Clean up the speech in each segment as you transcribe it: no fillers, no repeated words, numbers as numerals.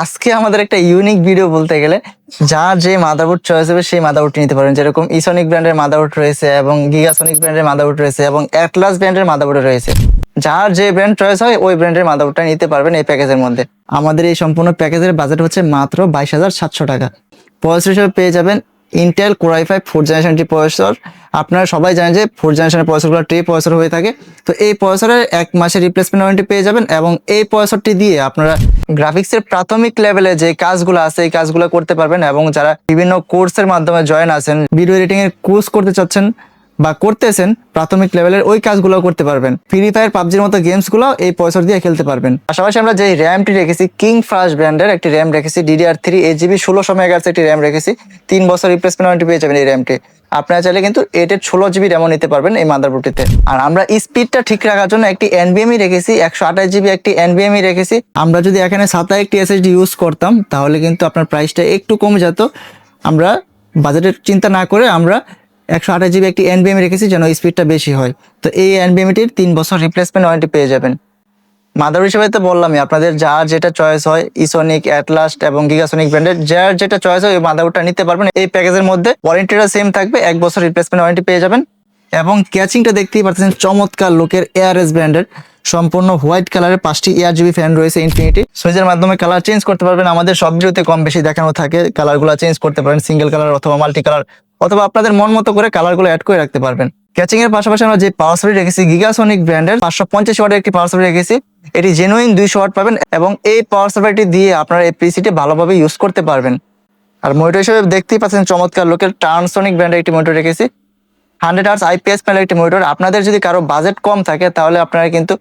আজকে আমাদের একটা ইউনিক ভিডিও বলতে গেলে, যার যে মাদারবোর্ড চয়েস হবে সেই মাদারবোর্ডটি নিতে পারেন। যেরকম ইসনিক ব্র্যান্ডের মাদারবোর্ড রয়েছে এবং গিগাসনিক ব্র্যান্ডের মাদারবোর্ড রয়েছে এবং অ্যাটলাস ব্র্যান্ডের মাদারবোর্ড রয়েছে। যার যে ব্র্যান্ড চয়েস হয় ওই ব্র্যান্ডের মাদারবোর্ডটা নিতে পারবেন এই প্যাকেজের মধ্যে। আমাদের এই সম্পূর্ণ প্যাকেজের বাজেট হচ্ছে মাত্র 22,700 টাকা। প্রসেসর হিসেবে পেয়ে যাবেন Intel core i5 4th generation টি প্রসেসর। আপনারা সবাই জানেন যে 4th জেনারেশনের প্রসেসরগুলো ট্রি প্রসেসর হয়ে থাকে। তো এই প্রসেসরের 1 মাসের রিপ্লেসমেন্ট ওয়ারেন্টি পেয়ে যাবেন এবং এই প্রসেসরটি দিয়ে আপনারা গ্রাফিক্সের প্রাথমিক লেভেলে যে কাজগুলো আছে এই কাজগুলো করতে পারবেন। এবং যারা বিভিন্ন কোর্সের মাধ্যমে জয়েন আছেন, ভিডিও এডিটিং এর কোর্স করতে চাচ্ছেন বা করতেছেন, প্রাথমিক লেভেলের ওই কাজগুলো করতে পারবেন। ফ্রি ফায়ার, পাবজির মতো গেমস গুলো এই প্রসেসর দিয়ে খেলতে পারবেন। পাশাপাশি আমরা যে র্যামটি রেখেছি, কিং ফাস্ট ব্র্যান্ডের একটি র্যাম রেখেছি, DDR3 8GB 1600 মেগাহার্টজ একটি র্যাম রেখেছি। 3 বছর রিপ্লেসমেন্ট ওয়ারেন্টি পেয়ে যাবেন এই র্যামটি। আপনারা চাইলে কিন্তু 8 এর 16GB র্যামও নিতে পারবেন এই মাদারবোর্ডটিতে। আর আমরা স্পিডটা ঠিক রাখার জন্য একটি NVMe রেখেছি, 128GB একটি NVMe রেখেছি। আমরা যদি এখানে SATA একটি SSD ইউজ করতাম তাহলে কিন্তু আপনার প্রাইসটা একটু কমে যেত। আমরা বাজেটের চিন্তা না করে আমরা 128GB একটি NVMe রেখেছি যেন স্পিডটা বেশি হয়। তো এই NVMe-টির 3 বছর রিপ্লেসমেন্ট ওয়ারেন্টি পেয়ে যাবেন। মাদার হিসেবে তো বললামই, আপনাদের যার যেটা চয়েস হয়, ইসনিক, অ্যাটলাস এবং গিগাসনিক ব্র্যান্ডের যার যেটা চয়েস হয় ওই মাদারবোর্ডটা নিতে পারবেন। এই প্যাকেজের মধ্যে ওয়ারেন্টিটা সেম থাকবে, 1 বছর রিপ্লেসমেন্ট ওয়ারেন্টি পেয়ে যাবেন। এবং ক্যাচিংটা দেখতেই পাচ্ছেন চমৎকার লোকের ARS ব্র্যান্ডের সম্পূর্ণ হোয়াইট কালারের 5টি ARGB ফ্যান রয়েছে ইনফিনিটি। সুইচের মাধ্যমে কালার চেঞ্জ করতে পারবেন। আমাদের সব ভিডিওতে কম বেশি দেখানো থাকে, কালারগুলো চেঞ্জ করতে পারেন, সিঙ্গেল কালার অথবা মাল্টি কালার, অথবা আপনাদের মন মতো করে কালারগুলো অ্যাড করে রাখতে পারবেন। ক্যাচিং এর পাশাপাশি আমরা যে পাওয়ার সাপ্লাই রেখেছি, গিগাসনিক ব্র্যান্ডের 550 ওয়াটের একটি পাওয়ার সাপ্লাই রেখেছি। এটি জেনুইন 200 ওয়াট পাবেন এবং এই পাওয়ার সাপ্লাইটি দিয়ে আপনারা এই পিসিটি ভালোভাবে ইউজ করতে পারবেন। আর মনিটর হিসেবে দেখতেই পাচ্ছেন চমৎকার লোকের টার্নসনিক ব্র্যান্ডের একটি মনিটর রেখেছি, 100Hz IPS প্যানেল একটি মনিটর। আপনাদের যদি কারো বাজেট কম থাকে তাহলে আপনারা কিন্তু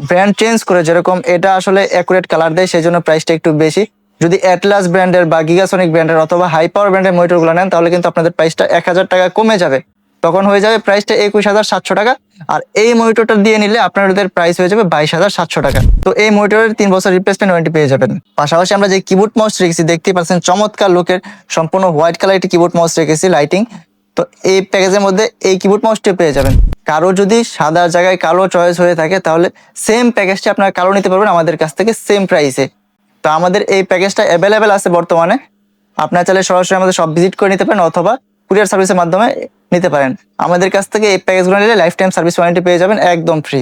ব্র্যান্ড চেঞ্জ করে, যেরকম এটা আসলে অ্যাকুরেট কালার দেয় সেই জন্য প্রাইসটা একটু বেশি। যদি অ্যাটলাস ব্র্যান্ডের বা গিগাসনিক ব্র্যান্ডের অথবা হাই পাওয়ার ব্র্যান্ডের মনিটরগুলো নেন তাহলে কিন্তু আপনাদের প্রাইসটা 1000 টাকা কমে যাবে। তখন হয়ে যাবে প্রাইসটা 21,700 টাকা। আর এই মনিটরটা দিয়ে নিলে আপনাদের প্রাইস হয়ে যাবে 22,700 টাকা। তো এই মনিটরের 3 বছর রিপ্লেসমেন্ট ওয়ারেন্টি পেয়ে যাবেন। পাশাপাশি আমরা যে কিবোর্ড মাউস রেখেছি দেখতেই পাচ্ছেন চমৎকার লোকের সম্পূর্ণ হোয়াইট কালার একটি কিবোর্ড মাউস রেখেছি লাইটিং। তো এই প্যাকেজের মধ্যে এই কিবোর্ড মাউসটি পেয়ে যাবেন। কারো যদি সাদা জায়গায় কালো চয়েস হয়ে থাকে তাহলে সেম প্যাকেজটি আপনারা কালো নিতে পারবেন আমাদের কাছ থেকে সেম প্রাইসে। তো আমাদের এই প্যাকেজটা অ্যাভেলেবেল আছে বর্তমানে। আপনারা চাইলে সরাসরি আমাদের সব ভিজিট করে নিতে পারেন অথবা কুরিয়ার সার্ভিসের মাধ্যমে নিতে পারেন। আমাদের কাছ থেকে এই প্যাকেজগুলো নিলে লাইফ টাইম সার্ভিস ওয়ারেন্টি পেয়ে যাবেন একদম ফ্রি।